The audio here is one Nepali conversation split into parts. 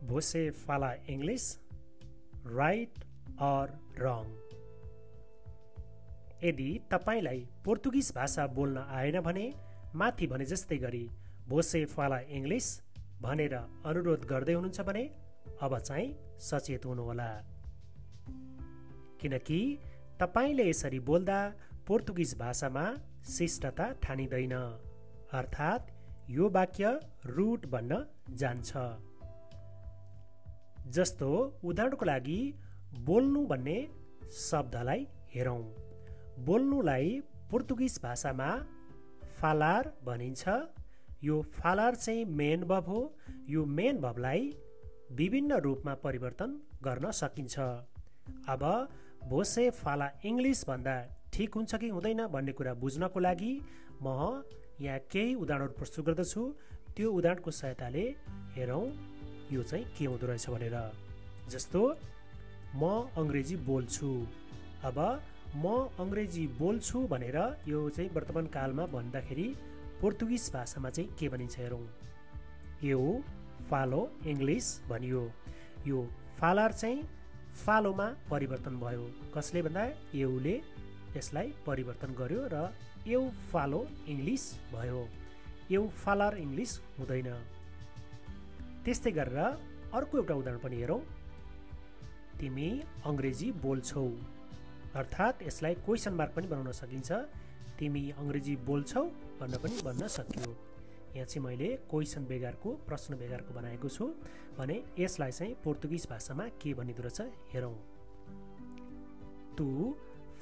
Você fala English? Right or wrong? यदि तपाईलाई पोर्तुगिज भाषा बोल्न आएन भने माथि भने जस्तै गरी Você fala English भनेर अनुरोध गर्दै हुनुहुन्छ भने अब चाहिँ सचेत हुनुहोला, किनकि तपाईले यसरी बोल्दा पोर्तुगिज भाषामा शिष्टता ठानिदैन, अर्थात् यो वाक्य रुड बन्न जान्छ। जस्तो उदाहरणको लागि बोल्नु भन्ने शब्दलाई हेरौं। बोल्नुलाई पोर्तुगिज भाषामा फालार भनिन्छ। यो फालार चाहिँ मेन भर्ब हो। यो मेन भर्बलाई विभिन्न रूपमा परिवर्तन गर्न सकिन्छ। अब Você fala English भन्दा ठिक हुन्छ कि हुँदैन भन्ने कुरा बुझ्नको लागि म यहाँ केही उदाहरणहरू प्रस्तुत गर्दछु। त्यो उदाहरणको सहायताले हेरौं यो चाहिँ के हुँदो रहेछ भनेर। जस्तो म अंग्रेजी बोल्छु। अब म अंग्रेजी बोल्छु भनेर यो चाहिँ वर्तमान कालमा भन्दाखेरि पोर्तुगिज भाषामा चाहिँ के भनिन्छ हेरौं। यो फालो इंग्लिश भनियो। यो फालार चाहिँ फालोमा परिवर्तन भयो। कसले भन्दा एउले यसलाई परिवर्तन गर्यो र एउ फालो इंग्लिश भयो। एउ फालार इंग्लिश हुँदैन। त्यस्तै गरेर अर्को एउटा उदाहरण पनि हेरौं। तिमी अंग्रेजी बोल्छौ, अर्थात् यसलाई क्वेशन मार्क पनि बनाउन सकिन्छ। तिमी अंग्रेजी बोल्छौ भन्न पनि भन्न सकियो। यहाँ चाहिँ मैले क्वेशन बेगरको प्रश्न बेगरको बनाएको छु भने यसलाई चाहिँ पोर्तुगिज भाषामा के भनिदो रहेछ हेरौं। तु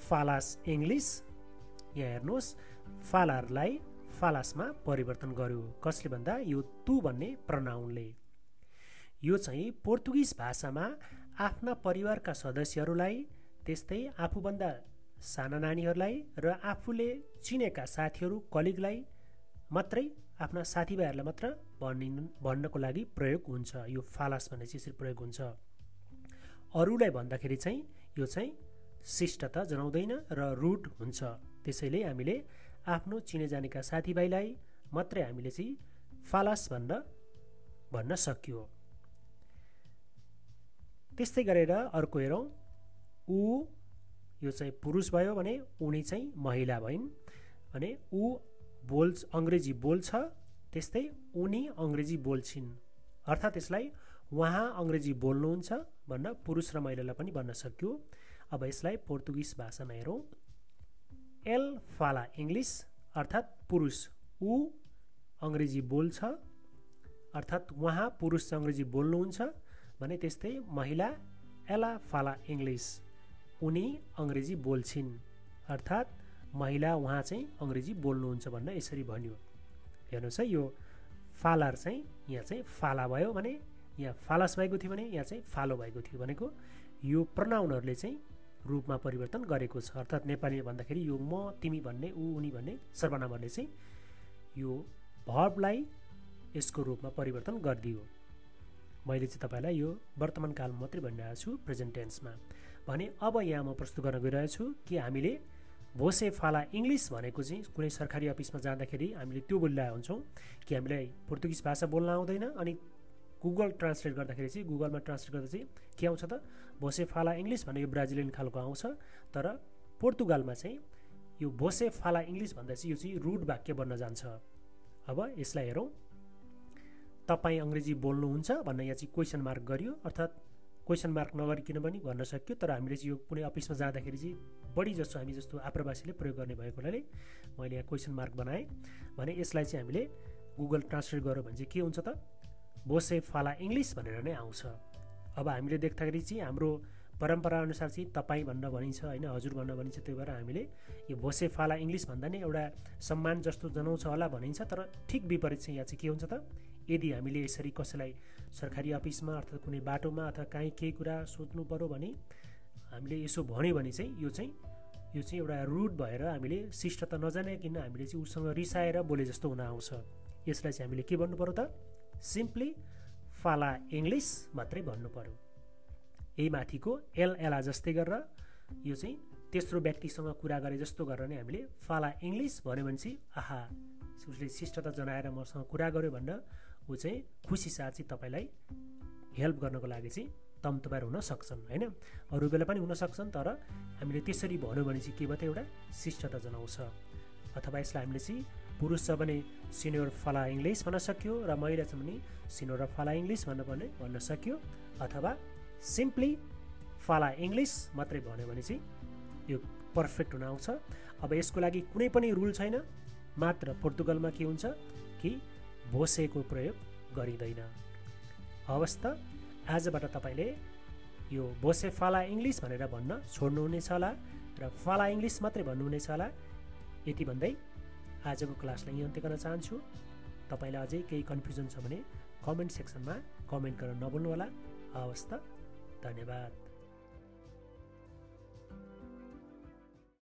फालास इंग्लिश। यहाँ हेर्नुहोस् फालारलाई फालासमा परिवर्तन गर्यो। कसले भन्दा यो तु भन्ने प्रनाउनले। यो चाहिँ पोर्तुगिज भाषामा आफ्ना परिवारका सदस्यहरूलाई, त्यस्तै आफूभन्दा साना नानीहरूलाई र आफूले चिनेका साथीहरू कलिगलाई मात्रै, आफ्ना साथीभाइहरूलाई मात्र भन्नको लागि प्रयोग हुन्छ। यो फालास भन्ने चाहिँ यसरी प्रयोग हुन्छ। अरूलाई भन्दाखेरि चाहिँ यो चाहिँ शिष्टता जनाउँदैन र रुड हुन्छ। त्यसैले हामीले आफ्नो चिने जानेका साथीभाइलाई मात्रै हामीले चाहिँ फालास भन्न सकियो। त्यस्तै गरेर अर्को हेरौं। ऊ यो चाहिँ पुरुष भयो भने उनी चाहिँ महिला भइन्। अनि ऊ अंग्रेजी बोल्छ, त्यस्तै उनी अंग्रेजी बोल्छिन्, अर्थात् यसलाई उहाँ अंग्रेजी बोल्नुहुन्छ भन्न पुरुष र महिलालाई पनि भन्न सक्यो। अब यसलाई पोर्तुगिज भाषामा हेरौं। एल फाला इंग्लिश, अर्थात् पुरुष ऊ अंग्रेजी बोल्छ, अर्थात् उहाँ पुरुष अंग्रेजी बोल्नुहुन्छ भने त्यस्तै महिला एला फाला इंग्लिश, उनी अंग्रेजी बोल्छिन्, अर्थात् महिला उहाँ चाहिँ अंग्रेजी बोल्नुहुन्छ भन्न यसरी भन्यो। हेर्नुहोस् है, यो फालार चाहिँ यहाँ चाहिँ फाला भयो भने यहाँ फालास भएको थियो भने यहाँ चाहिँ फालो भएको थियो भनेको यो प्रनाउनहरूले चाहिँ रूपमा परिवर्तन गरेको छ। अर्थात् नेपालीमा भन्दाखेरि यो म, तिमी भन्ने, ऊ, उनी भन्ने सर्वनामहरूले चाहिँ यो भर्बलाई यसको रूपमा परिवर्तन गरिदियो। मैले चाहिँ तपाईलाई यो वर्तमान कालमा मात्रै भनिरहेको छु, प्रेजेन्ट टेन्समा। भने अब यहाँ म प्रस्तुत गर्न गइरहेको छु कि हामीले Você fala English भनेको चाहिँ कुनै सरकारी अफिसमा जाँदाखेरि हामीले त्यो बोलिरहेका हुन्छौँ कि हामीलाई पोर्तुगिज भाषा बोल्न आउँदैन। अनि गुगल ट्रान्सलेट गर्दाखेरि चाहिँ गुगलमा ट्रान्सलेट गर्दा चाहिँ के आउँछ त Você fala English भने यो ब्राजिलियन खालको आउँछ। तर पोर्तुगालमा चाहिँ यो Você fala English भन्दा चाहिँ यो चाहिँ रुड वाक्य बन्न जान्छ। अब यसलाई हेरौँ। तपाईँ अंग्रेजी बोल्नुहुन्छ भन्न यहाँ चाहिँ क्वेशन मार्क गरियो, अर्थात् क्वेशन मार्क नगरिकन पनि भन्न सक्यो। तर हामीले चाहिँ यो कुनै अफिसमा जाँदाखेरि चाहिँ बढी जस्तो हामी जस्तो आप्रवासीले प्रयोग गर्ने भएको हुनाले मैले यहाँ क्वेशन मार्क बनाएँ भने यसलाई चाहिँ हामीले गुगल ट्रान्सलेट गर्यो भने चाहिँ के हुन्छ त Você fala English भनेर नै आउँछ। अब हामीले देख्दाखेरि चाहिँ हाम्रो परम्परा अनुसार चाहिँ तपाईँ भन्न भनिन्छ होइन, हजुर भन्न भनिन्छ। त्यही भएर हामीले यो Você fala English भन्दा नै एउटा सम्मान जस्तो जनाउँछ होला भनिन्छ। तर ठिक विपरीत चाहिँ यहाँ चाहिँ के हुन्छ त, यदि हामीले यसरी कसैलाई सरकारी अफिसमा अर्थात् कुनै बाटोमा अथवा कहीँ केही कुरा सोध्नु पर्यो भने हामीले यसो भन्यो भने चाहिँ यो चाहिँ एउटा रुड भएर हामीले शिष्टता नजानिकन हामीले चाहिँ उसँग रिसाएर बोले जस्तो हुन आउँछ। यसलाई चाहिँ हामीले के भन्नु पर्यो त, सिम्पली फाला इंग्लिश मात्रै भन्नु पर्यो। यही माथिको एल एला जस्तै गरेर यो चाहिँ तेस्रो व्यक्तिसँग कुरा गरे जस्तो गरेर नै हामीले फाला इंग्लिश भन्यो भने चाहिँ आहा उसले शिष्टता जनाएर मसँग कुरा गर्यो भन्न ऊ चाहिँ खुसी साथ चाहिँ तपाईलाई हेल्प गर्नको लागि चाहिँ तम्तुबार हुन सक्छन् हैन। अरू बेला पनि हुन सक्छन्, तर हामीले त्यसरी भन्यो भने चाहिँ के भयो त एउटा शिष्टता जनाउँछ। अथवा यसलाई हामीले चाहिँ पुरुष छ भने सिनियर फला इङ्ग्लिस भन्न सक्यो र महिला छ भने सिनियर फला इङ्ग्लिस भन्न सक्यो, अथवा सिम्पली फला इङ्ग्लिस मात्रै भन्यो भने चाहिँ यो पर्फेक्ट हुन आउँछ। अब यसको लागि कुनै पनि रुल छैन, मात्र पोर्तुगलमा के हुन्छ कि भोसेको प्रयोग गरिँदैन। हवस् त, आजबाट तपाईँले यो भोसे फाला इङ्ग्लिस भनेर भन्न छोड्नुहुनेछ होला र फाला इङ्ग्लिस मात्रै भन्नुहुनेछ होला। यति भन्दै आजको क्लासलाई यहीँ अन्त्य गर्न चाहन्छु। तपाईँलाई अझै केही कन्फ्युजन छ भने कमेन्ट सेक्सनमा कमेन्ट गर्न नभुल्नु होला। हवस् त, धन्यवाद।